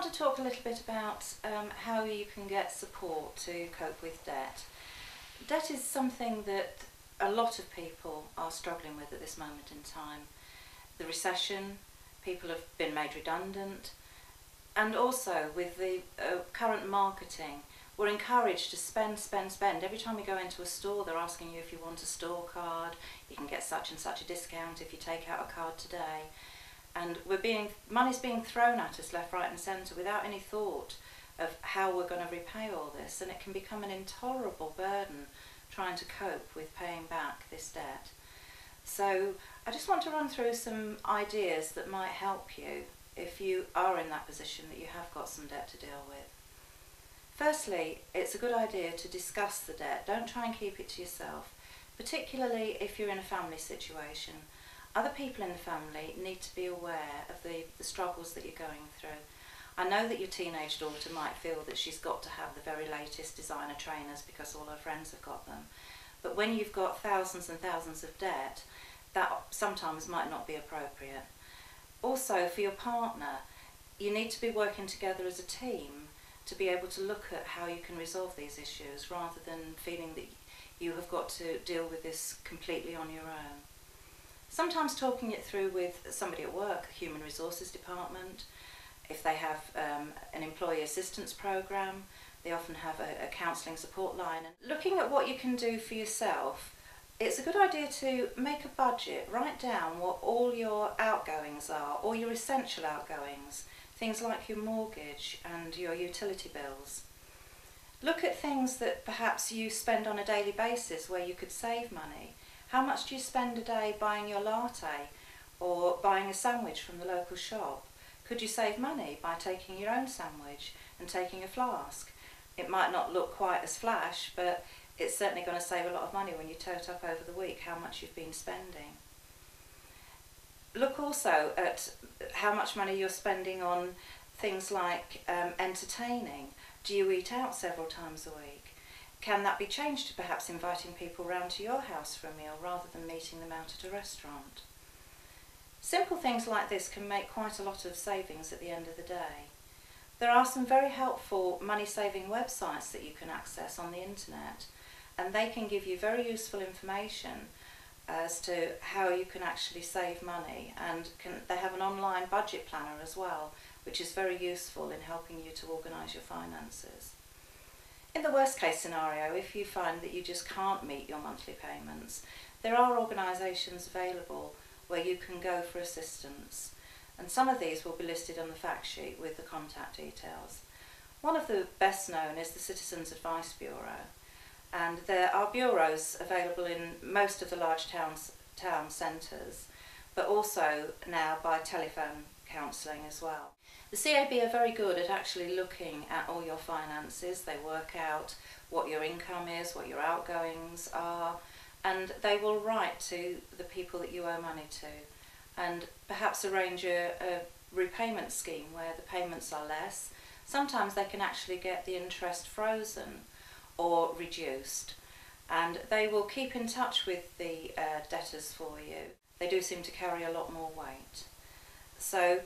want to talk a little bit about how you can get support to cope with debt. Debt is something that a lot of people are struggling with at this moment in time. The recession, people have been made redundant, and also with the current marketing, we're encouraged to spend. Every time we go into a store, they're asking you if you want a store card. You can get such and such a discount if you take out a card today. And money's being thrown at us left, right and centre without any thought of how we're going to repay all this, and it can become an intolerable burden trying to cope with paying back this debt. So I just want to run through some ideas that might help you if you are in that position that you have got some debt to deal with. Firstly, it's a good idea to discuss the debt. Don't try and keep it to yourself, particularly if you're in a family situation. Other people in the family need to be aware of the struggles that you're going through. I know that your teenage daughter might feel that she's got to have the very latest designer trainers because all her friends have got them. But when you've got thousands and thousands of debt, that sometimes might not be appropriate. Also, for your partner, you need to be working together as a team to be able to look at how you can resolve these issues rather than feeling that you have got to deal with this completely on your own. Sometimes talking it through with somebody at work, a human resources department, if they have an employee assistance program, they often have a counselling support line. And looking at what you can do for yourself, it's a good idea to make a budget, write down what all your outgoings are, all your essential outgoings, things like your mortgage and your utility bills. Look at things that perhaps you spend on a daily basis where you could save money. How much do you spend a day buying your latte or buying a sandwich from the local shop? Could you save money by taking your own sandwich and taking a flask? It might not look quite as flash, but it's certainly going to save a lot of money when you total up over the week how much you've been spending. Look also at how much money you're spending on things like entertaining. Do you eat out several times a week? Can that be changed to perhaps inviting people round to your house for a meal rather than meeting them out at a restaurant? Simple things like this can make quite a lot of savings at the end of the day. There are some very helpful money-saving websites that you can access on the internet, and they can give you very useful information as to how you can actually save money, and they have an online budget planner as well, which is very useful in helping you to organise your finances. In the worst case scenario, if you find that you just can't meet your monthly payments, there are organisations available where you can go for assistance, and some of these will be listed on the fact sheet with the contact details. One of the best known is the Citizens Advice Bureau, and there are bureaus available in most of the large town centres, but also now by telephone counselling as well. The CAB are very good at actually looking at all your finances. They work out what your income is, what your outgoings are, and they will write to the people that you owe money to and perhaps arrange a repayment scheme where the payments are less. Sometimes they can actually get the interest frozen or reduced, and they will keep in touch with the debtors for you. They do seem to carry a lot more weight. So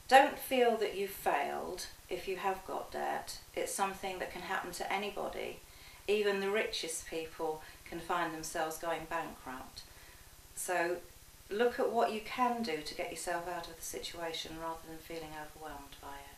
don't feel that you've failed if you have got debt. It's something that can happen to anybody. Even the richest people can find themselves going bankrupt. So look at what you can do to get yourself out of the situation rather than feeling overwhelmed by it.